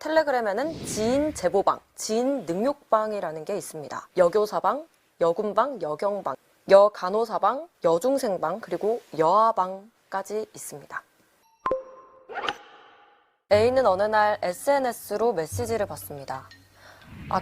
텔레그램에는 지인 제보방, 지인 능욕방이라는 게 있습니다. 여교사방, 여군방, 여경방, 여간호사방, 여중생방, 그리고 여아방까지 있습니다. A는 어느 날 SNS로 메시지를 받습니다.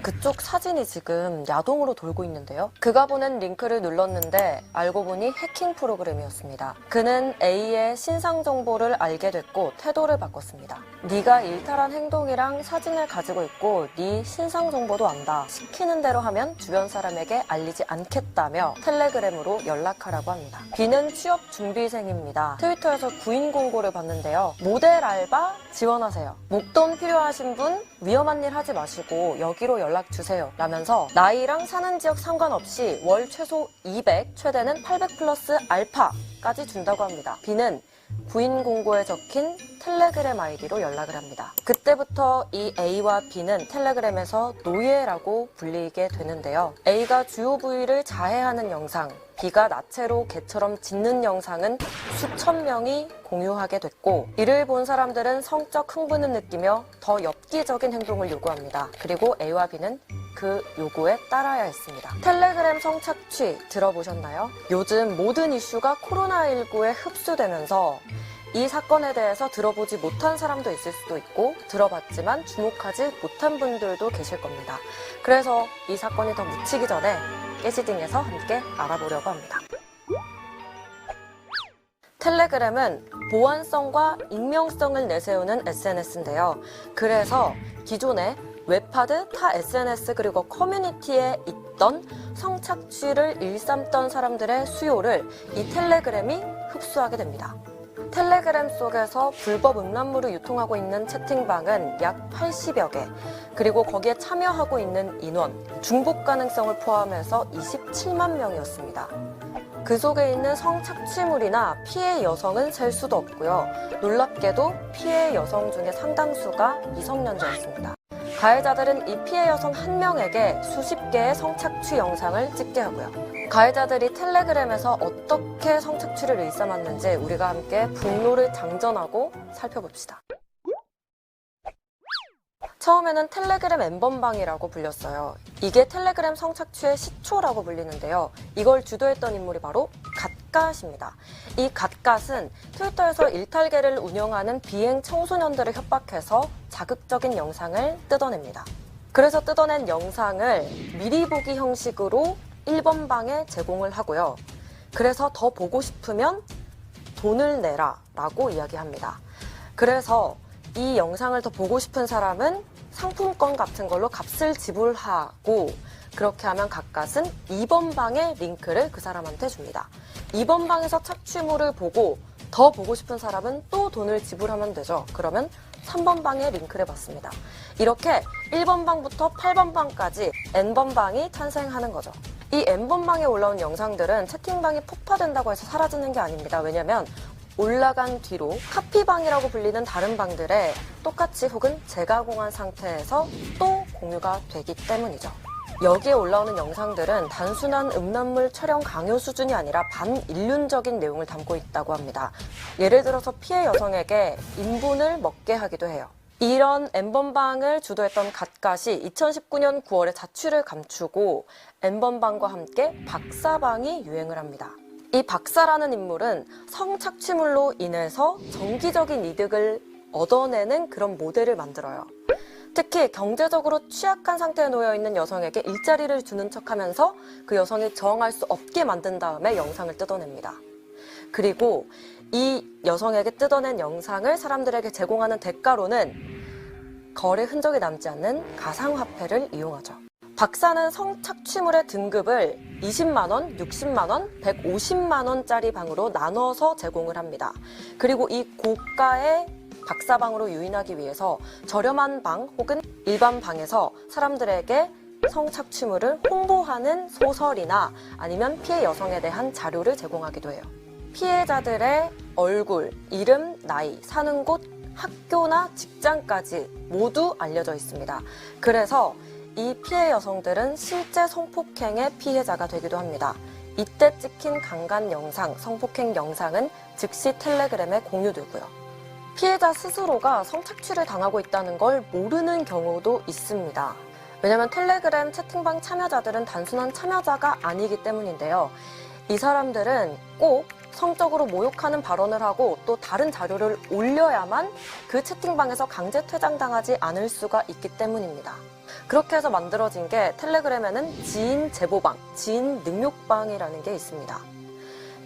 그쪽 사진이 지금 야동으로 돌고 있는데요. 그가 보낸 링크를 눌렀는데 알고 보니 해킹 프로그램이었습니다. 그는 A의 신상 정보를 알게 됐고 태도를 바꿨습니다. 네가 일탈한 행동이랑 사진을 가지고 있고 네 신상 정보도 안다. 시키는 대로 하면 주변 사람에게 알리지 않겠다며 텔레그램으로 연락하라고 합니다. B는 취업 준비생입니다. 트위터에서 구인 공고를 봤는데요. 모델 알바 지원하세요. 목돈 필요하신 분 위험한 일 하지 마시고 여기로 연락 주세요 라면서 나이랑 사는 지역 상관없이 월 최소 200, 최대는 800 플러스 알파까지 준다고 합니다. B는 구인 공고에 적힌 텔레그램 아이디로 연락을 합니다. 그때부터 이 A와 B는 텔레그램에서 노예라고 불리게 되는데요. A가 주요 부위를 자해하는 영상, B가 나체로 개처럼 짖는 영상은 수천 명이 공유하게 됐고 이를 본 사람들은 성적 흥분을 느끼며 더 엽기적인 행동을 요구합니다. 그리고 A와 B는 그 요구에 따라야 했습니다. 텔레그램 성착취 들어보셨나요? 요즘 모든 이슈가 코로나19에 흡수되면서 이 사건에 대해서 들어보지 못한 사람도 있을 수도 있고 들어봤지만 주목하지 못한 분들도 계실 겁니다. 그래서 이 사건이 더 묻히기 전에 깨시딩에서 함께 알아보려고 합니다. 텔레그램은 보안성과 익명성을 내세우는 SNS인데요. 그래서 기존에 웹하드, 타 SNS 그리고 커뮤니티에 있던 성착취를 일삼던 사람들의 수요를 이 텔레그램이 흡수하게 됩니다. 텔레그램 속에서 불법 음란물을 유통하고 있는 채팅방은 약 80여 개, 그리고 거기에 참여하고 있는 인원, 중복 가능성을 포함해서 27만 명이었습니다. 그 속에 있는 성착취물이나 피해 여성은 셀 수도 없고요. 놀랍게도 피해 여성 중에 상당수가 미성년자였습니다. 가해자들은 이 피해 여성 한 명에게 수십 개의 성착취 영상을 찍게 하고요. 가해자들이 텔레그램에서 어떻게 성착취를 일삼았는지 우리가 함께 분노를 장전하고 살펴봅시다. 처음에는 텔레그램 엠번방이라고 불렸어요. 이게 텔레그램 성착취의 시초라고 불리는데요. 이걸 주도했던 인물이 바로 갓갓입니다. 이 갓갓은 트위터에서 일탈계를 운영하는 비행 청소년들을 협박해서 자극적인 영상을 뜯어냅니다. 그래서 뜯어낸 영상을 미리 보기 형식으로 1번 방에 제공을 하고요. 그래서 더 보고 싶으면 돈을 내라 라고 이야기합니다. 그래서 이 영상을 더 보고 싶은 사람은 상품권 같은 걸로 값을 지불하고 그렇게 하면 갓갓은 2번 방의 링크를 그 사람한테 줍니다. 2번 방에서 착취물을 보고 더 보고 싶은 사람은 또 돈을 지불하면 되죠. 그러면 3번 방의 링크를 받습니다. 이렇게 1번 방부터 8번 방까지 N번 방이 탄생하는 거죠. 이 N번 방에 올라온 영상들은 채팅방이 폭파된다고 해서 사라지는 게 아닙니다. 왜냐면 올라간 뒤로 카피방이라고 불리는 다른 방들에 똑같이 혹은 재가공한 상태에서 또 공유가 되기 때문이죠. 여기에 올라오는 영상들은 단순한 음란물 촬영 강요 수준이 아니라 반인륜적인 내용을 담고 있다고 합니다. 예를 들어서 피해 여성에게 인분을 먹게 하기도 해요. 이런 N번방을 주도했던 갓갓이 2019년 9월에 자취를 감추고 N번방과 함께 박사방이 유행을 합니다. 이 박사라는 인물은 성착취물로 인해서 정기적인 이득을 얻어내는 그런 모델을 만들어요. 특히 경제적으로 취약한 상태에 놓여있는 여성에게 일자리를 주는 척하면서 그 여성이 저항할 수 없게 만든 다음에 영상을 뜯어냅니다. 그리고 이 여성에게 뜯어낸 영상을 사람들에게 제공하는 대가로는 거래 흔적이 남지 않는 가상화폐를 이용하죠. 박사는 성착취물의 등급을 20만원, 60만원, 150만원짜리 방으로 나눠서 제공을 합니다. 그리고 이 고가의 박사방으로 유인하기 위해서 저렴한 방 혹은 일반 방에서 사람들에게 성착취물을 홍보하는 소설이나 아니면 피해 여성에 대한 자료를 제공하기도 해요. 피해자들의 얼굴, 이름, 나이, 사는 곳, 학교나 직장까지 모두 알려져 있습니다. 그래서 이 피해 여성들은 실제 성폭행의 피해자가 되기도 합니다. 이때 찍힌 강간 영상, 성폭행 영상은 즉시 텔레그램에 공유되고요. 피해자 스스로가 성착취를 당하고 있다는 걸 모르는 경우도 있습니다. 왜냐하면 텔레그램 채팅방 참여자들은 단순한 참여자가 아니기 때문인데요. 이 사람들은 꼭 성적으로 모욕하는 발언을 하고 또 다른 자료를 올려야만 그 채팅방에서 강제 퇴장당하지 않을 수가 있기 때문입니다. 그렇게 해서 만들어진 게 텔레그램에는 지인 제보방, 지인 능욕방이라는 게 있습니다.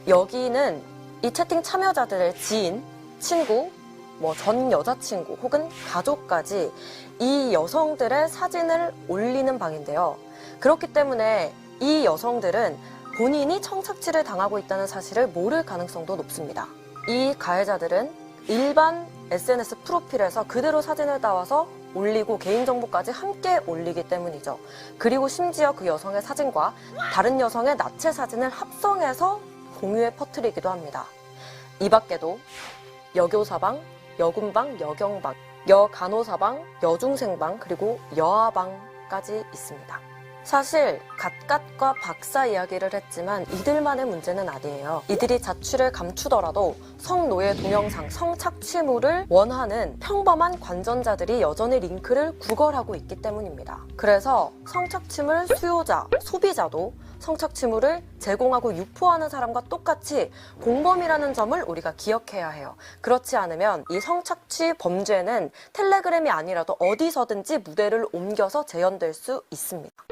여기는 이 채팅 참여자들의 지인, 친구, 전 여자친구 혹은 가족까지 이 여성들의 사진을 올리는 방인데요. 그렇기 때문에 이 여성들은 본인이 성착취를 당하고 있다는 사실을 모를 가능성도 높습니다. 이 가해자들은 일반 SNS 프로필에서 그대로 사진을 따와서 올리고 개인정보까지 함께 올리기 때문이죠. 그리고 심지어 그 여성의 사진과 다른 여성의 나체 사진을 합성해서 공유해 퍼뜨리기도 합니다. 이 밖에도 여교사방, 여군방, 여경방, 여간호사방, 여중생방, 그리고 여아방까지 있습니다. 사실 갓갓과 박사 이야기를 했지만 이들만의 문제는 아니에요. 이들이 자취를 감추더라도 성노예 동영상, 성착취물을 원하는 평범한 관전자들이 여전히 링크를 구걸하고 있기 때문입니다. 그래서 성착취물 수요자, 소비자도 성착취물을 제공하고 유포하는 사람과 똑같이 공범이라는 점을 우리가 기억해야 해요. 그렇지 않으면 이 성착취 범죄는 텔레그램이 아니라도 어디서든지 무대를 옮겨서 재현될 수 있습니다.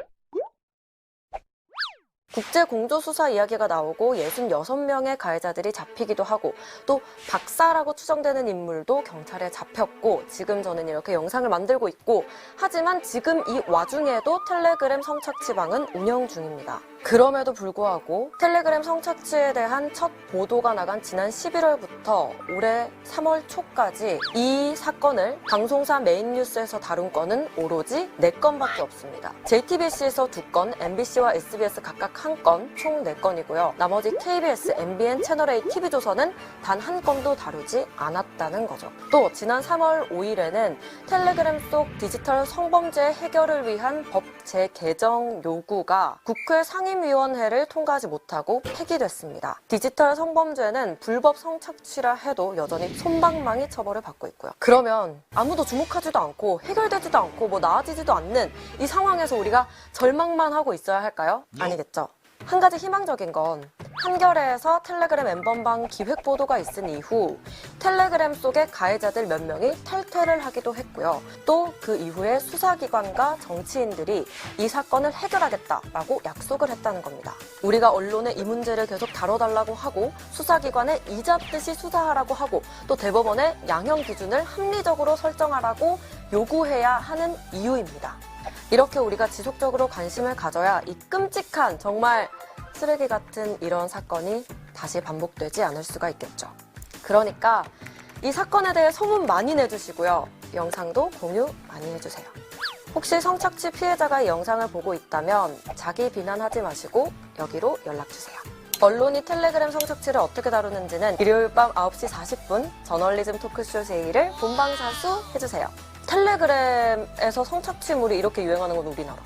국제공조수사 이야기가 나오고 66명의 가해자들이 잡히기도 하고 또 박사라고 추정되는 인물도 경찰에 잡혔고 지금 저는 이렇게 영상을 만들고 있고 하지만 지금 이 와중에도 텔레그램 성착취방은 운영 중입니다. 그럼에도 불구하고 텔레그램 성착취에 대한 첫 보도가 나간 지난 11월부터 올해 3월 초까지 이 사건을 방송사 메인 뉴스에서 다룬 건은 오로지 4건밖에 없습니다. JTBC에서 2건, MBC와 SBS 각각 1건, 총 4건이고요. 나머지 KBS, MBN, 채널A, TV조선은 단 1건도 다루지 않았다는 거죠. 또 지난 3월 5일에는 텔레그램 속 디지털 성범죄 해결을 위한 법 재개정 요구가 국회 상임위원회를 통과하지 못하고 폐기됐습니다. 디지털 성범죄는 불법 성착취라 해도 여전히 솜방망이 처벌을 받고 있고요. 그러면 아무도 주목하지도 않고 해결되지도 않고 나아지지도 않는 이 상황에서 우리가 절망만 하고 있어야 할까요? 아니겠죠. 한 가지 희망적인 건 한겨레에서 텔레그램 엠번방 기획 보도가 있은 이후 텔레그램 속의 가해자들 몇 명이 탈퇴를 하기도 했고요. 또 그 이후에 수사기관과 정치인들이 이 사건을 해결하겠다라고 약속을 했다는 겁니다. 우리가 언론에 이 문제를 계속 다뤄달라고 하고 수사기관에 이잡듯이 수사하라고 하고 또 대법원에 양형 기준을 합리적으로 설정하라고 요구해야 하는 이유입니다. 이렇게 우리가 지속적으로 관심을 가져야 이 끔찍한 정말 쓰레기 같은 이런 사건이 다시 반복되지 않을 수가 있겠죠. 그러니까 이 사건에 대해 소문 많이 내주시고요. 영상도 공유 많이 해주세요. 혹시 성착취 피해자가 이 영상을 보고 있다면 자기 비난하지 마시고 여기로 연락주세요. 언론이 텔레그램 성착취를 어떻게 다루는지는 일요일 밤 9시 40분 저널리즘 토크쇼 제2를 본방사수 해주세요. 텔레그램에서 성착취물이 이렇게 유행하는 건 우리나라.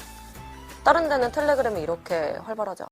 다른 데는 텔레그램이 이렇게 활발하지 않아.